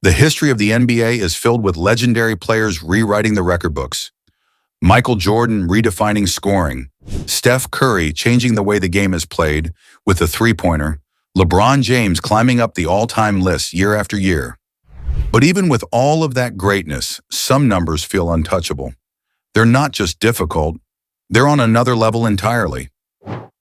The history of the NBA is filled with legendary players rewriting the record books. Michael Jordan redefining scoring, Steph Curry changing the way the game is played with the three-pointer, LeBron James climbing up the all-time list year after year. But even with all of that greatness, some numbers feel untouchable. They're not just difficult, they're on another level entirely.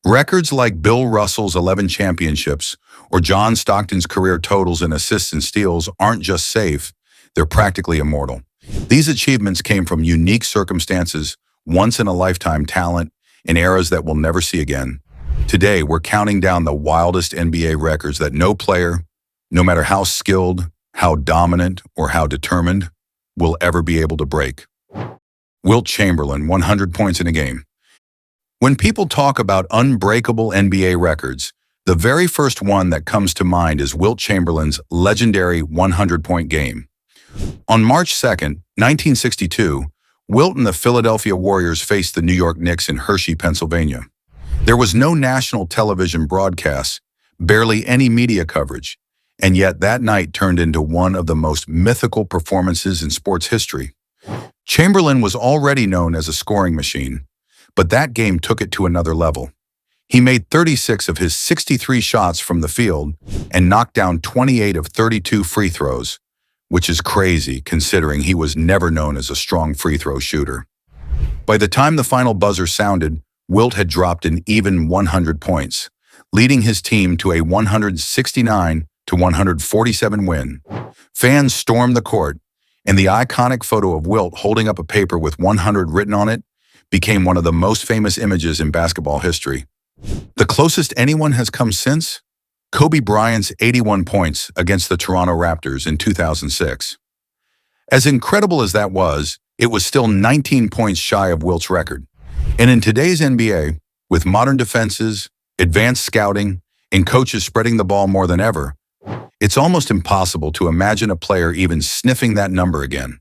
Records like Bill Russell's 11 championships or John Stockton's career totals in assists and steals aren't just safe, they're practically immortal. These achievements came from unique circumstances, once-in-a-lifetime talent, in eras that we'll never see again. Today, we're counting down the wildest NBA records that no player, no matter how skilled, how dominant, or how determined, will ever be able to break. Wilt Chamberlain, 100 points in a game. When people talk about unbreakable NBA records, the very first one that comes to mind is Wilt Chamberlain's legendary 100-point game. On March 2nd, 1962, Wilt and the Philadelphia Warriors faced the New York Knicks in Hershey, Pennsylvania. There was no national television broadcast, barely any media coverage, and yet that night turned into one of the most mythical performances in sports history. Chamberlain was already known as a scoring machine, but that game took it to another level. He made 36 of his 63 shots from the field and knocked down 28 of 32 free throws, which is crazy considering he was never known as a strong free throw shooter. By the time the final buzzer sounded, Wilt had dropped an even 100 points, leading his team to a 169-147 win. Fans stormed the court, and the iconic photo of Wilt holding up a paper with 100 written on it became one of the most famous images in basketball history. The closest anyone has come since? Kobe Bryant's 81 points against the Toronto Raptors in 2006. As incredible as that was, it was still 19 points shy of Wilt's record. And in today's NBA, with modern defenses, advanced scouting, and coaches spreading the ball more than ever, it's almost impossible to imagine a player even sniffing that number again.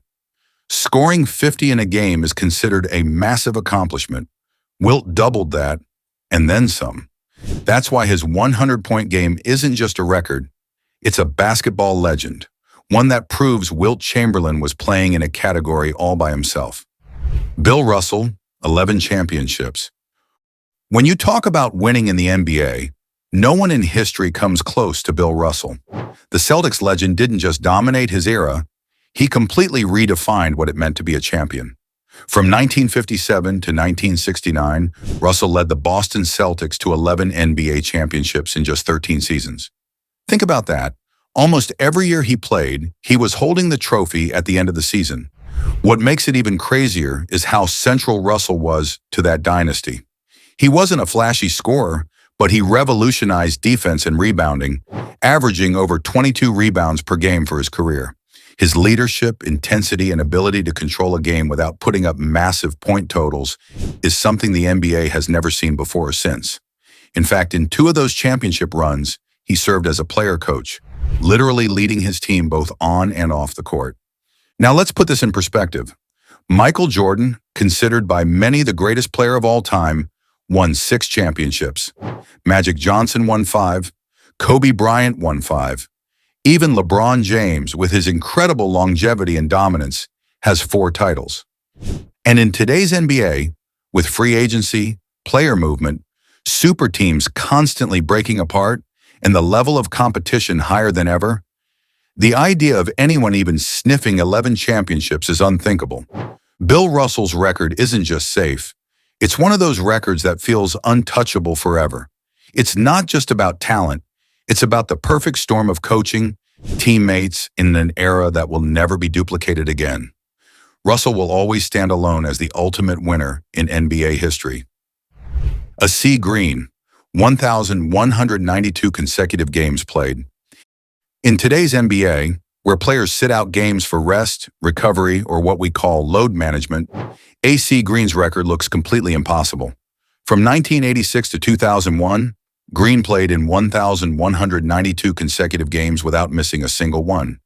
Scoring 50 in a game is considered a massive accomplishment. Wilt doubled that, and then some. That's why his 100-point game isn't just a record, it's a basketball legend, one that proves Wilt Chamberlain was playing in a category all by himself. Bill Russell, 11 championships. When you talk about winning in the NBA, no one in history comes close to Bill Russell. The Celtics legend didn't just dominate his era, he completely redefined what it meant to be a champion. From 1957 to 1969, Russell led the Boston Celtics to 11 NBA championships in just 13 seasons. Think about that. Almost every year he played, he was holding the trophy at the end of the season. What makes it even crazier is how central Russell was to that dynasty. He wasn't a flashy scorer, but he revolutionized defense and rebounding, averaging over 22 rebounds per game for his career. His leadership, intensity, and ability to control a game without putting up massive point totals is something the NBA has never seen before or since. In fact, in 2 of those championship runs, he served as a player coach, literally leading his team both on and off the court. Now let's put this in perspective. Michael Jordan, considered by many the greatest player of all time, won 6 championships. Magic Johnson won 5. Kobe Bryant won 5. Even LeBron James, with his incredible longevity and dominance, has 4 titles. And in today's NBA, with free agency, player movement, super teams constantly breaking apart, and the level of competition higher than ever, the idea of anyone even sniffing 11 championships is unthinkable. Bill Russell's record isn't just safe. It's one of those records that feels untouchable forever. It's not just about talent. It's about the perfect storm of coaching, teammates in an era that will never be duplicated again. Russell will always stand alone as the ultimate winner in NBA history. A.C. Green, 1,192 consecutive games played. In today's NBA, where players sit out games for rest, recovery, or what we call load management, A.C. Green's record looks completely impossible. From 1986 to 2001, Green played in 1,192 consecutive games without missing a single one.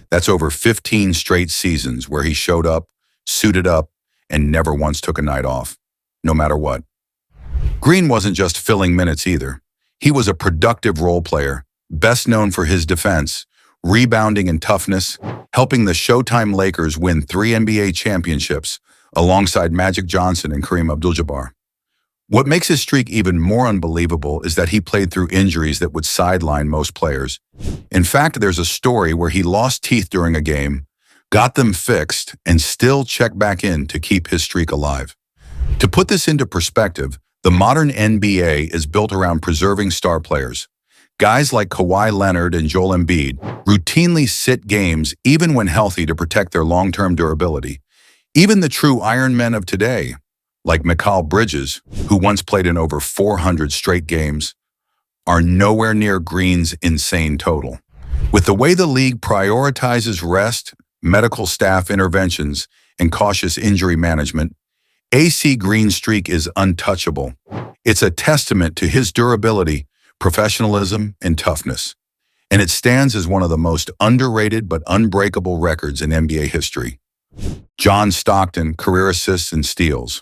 That's over 15 straight seasons where he showed up, suited up, and never once took a night off, no matter what. Green wasn't just filling minutes either. He was a productive role player, best known for his defense, rebounding, and toughness, helping the Showtime Lakers win 3 NBA championships alongside Magic Johnson and Kareem Abdul-Jabbar. What makes his streak even more unbelievable is that he played through injuries that would sideline most players. In fact, there's a story where he lost teeth during a game, got them fixed, and still checked back in to keep his streak alive. To put this into perspective, the modern NBA is built around preserving star players. Guys like Kawhi Leonard and Joel Embiid routinely sit games even when healthy to protect their long-term durability. Even the true Iron Men of today, like Mikal Bridges, who once played in over 400 straight games, are nowhere near Green's insane total. With the way the league prioritizes rest, medical staff interventions, and cautious injury management, AC Green's streak is untouchable. It's a testament to his durability, professionalism, and toughness. And it stands as one of the most underrated but unbreakable records in NBA history. John Stockton, career assists and steals.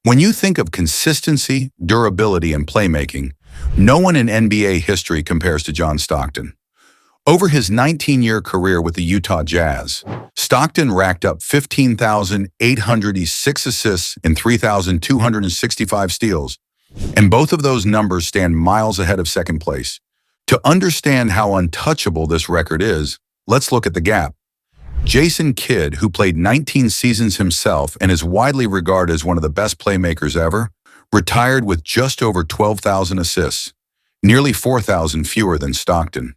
When you think of consistency, durability, and playmaking, no one in NBA history compares to John Stockton. Over his 19-year career with the Utah Jazz, Stockton racked up 15,806 assists and 3,265 steals, and both of those numbers stand miles ahead of second place. To understand how untouchable this record is, let's look at the gap. Jason Kidd, who played 19 seasons himself and is widely regarded as one of the best playmakers ever, retired with just over 12,000 assists, nearly 4,000 fewer than Stockton.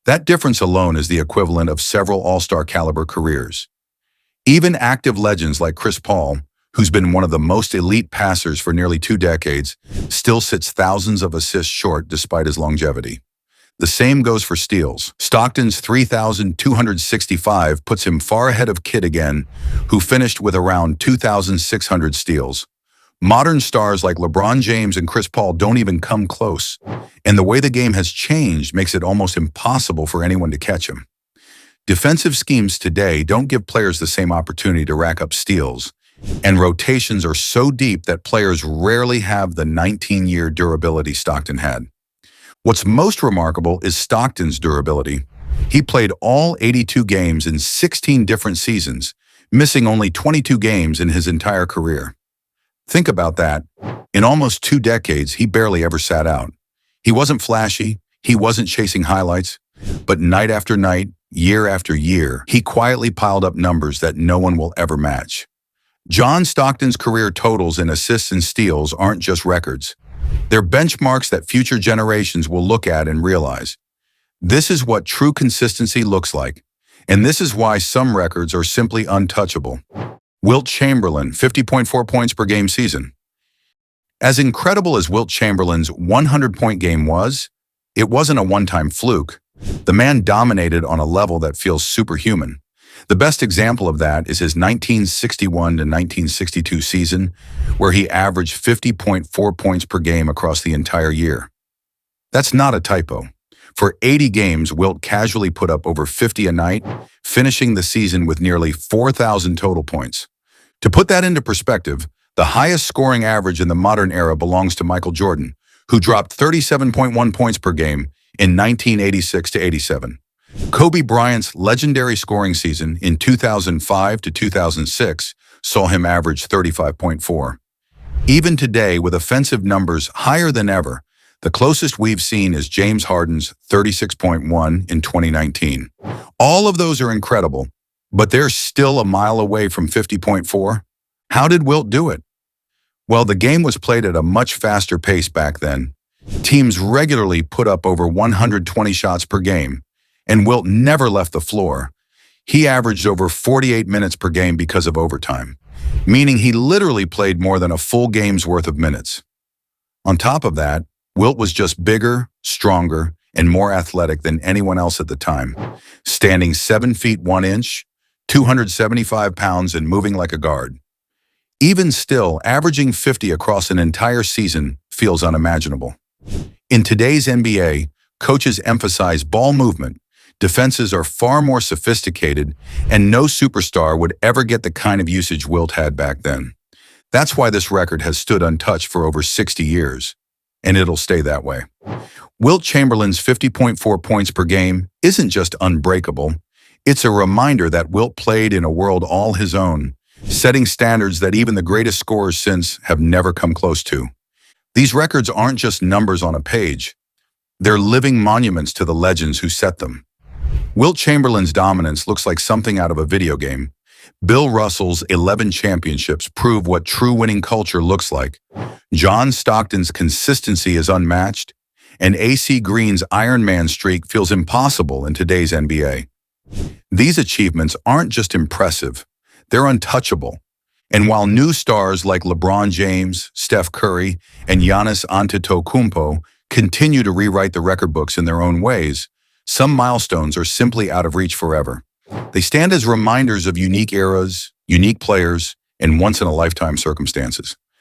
That difference alone is the equivalent of several all-star caliber careers. Even active legends like Chris Paul, who's been one of the most elite passers for nearly 2 decades, still sits thousands of assists short despite his longevity. The same goes for steals. Stockton's 3,265 puts him far ahead of Kidd again, who finished with around 2,600 steals. Modern stars like LeBron James and Chris Paul don't even come close, and the way the game has changed makes it almost impossible for anyone to catch him. Defensive schemes today don't give players the same opportunity to rack up steals, and rotations are so deep that players rarely have the 19-year durability Stockton had. What's most remarkable is Stockton's durability. He played all 82 games in 16 different seasons, missing only 22 games in his entire career. Think about that. In almost 2 decades, he barely ever sat out. He wasn't flashy, he wasn't chasing highlights, but night after night, year after year, he quietly piled up numbers that no one will ever match. John Stockton's career totals in assists and steals aren't just records. They're benchmarks that future generations will look at and realize, this is what true consistency looks like, and this is why some records are simply untouchable. Wilt Chamberlain, 50.4 points per game season. As incredible as Wilt Chamberlain's 100-point game was, it wasn't a one-time fluke. The man dominated on a level that feels superhuman. The best example of that is his 1961 to 1962 season, where he averaged 50.4 points per game across the entire year. That's not a typo. For 80 games, Wilt casually put up over 50 a night, finishing the season with nearly 4,000 total points. To put that into perspective, the highest scoring average in the modern era belongs to Michael Jordan, who dropped 37.1 points per game in 1986 to 87. Kobe Bryant's legendary scoring season in 2005 to 2006 saw him average 35.4. Even today, with offensive numbers higher than ever, the closest we've seen is James Harden's 36.1 in 2019. All of those are incredible, but they're still a mile away from 50.4. How did Wilt do it? Well, the game was played at a much faster pace back then. Teams regularly put up over 120 shots per game, and Wilt never left the floor. He averaged over 48 minutes per game because of overtime, meaning he literally played more than a full game's worth of minutes. On top of that, Wilt was just bigger, stronger, and more athletic than anyone else at the time, standing 7 feet 1 inch, 275 pounds, and moving like a guard. Even still, averaging 50 across an entire season feels unimaginable. In today's NBA, coaches emphasize ball movement, defenses are far more sophisticated, and no superstar would ever get the kind of usage Wilt had back then. That's why this record has stood untouched for over 60 years, and it'll stay that way. Wilt Chamberlain's 50.4 points per game isn't just unbreakable. It's a reminder that Wilt played in a world all his own, setting standards that even the greatest scorers since have never come close to. These records aren't just numbers on a page. They're living monuments to the legends who set them. Wilt Chamberlain's dominance looks like something out of a video game. Bill Russell's 11 championships prove what true winning culture looks like. John Stockton's consistency is unmatched, and AC Green's Iron Man streak feels impossible in today's NBA. These achievements aren't just impressive, they're untouchable. And while new stars like LeBron James, Steph Curry, and Giannis Antetokounmpo continue to rewrite the record books in their own ways, some milestones are simply out of reach forever. They stand as reminders of unique eras, unique players, and once-in-a-lifetime circumstances.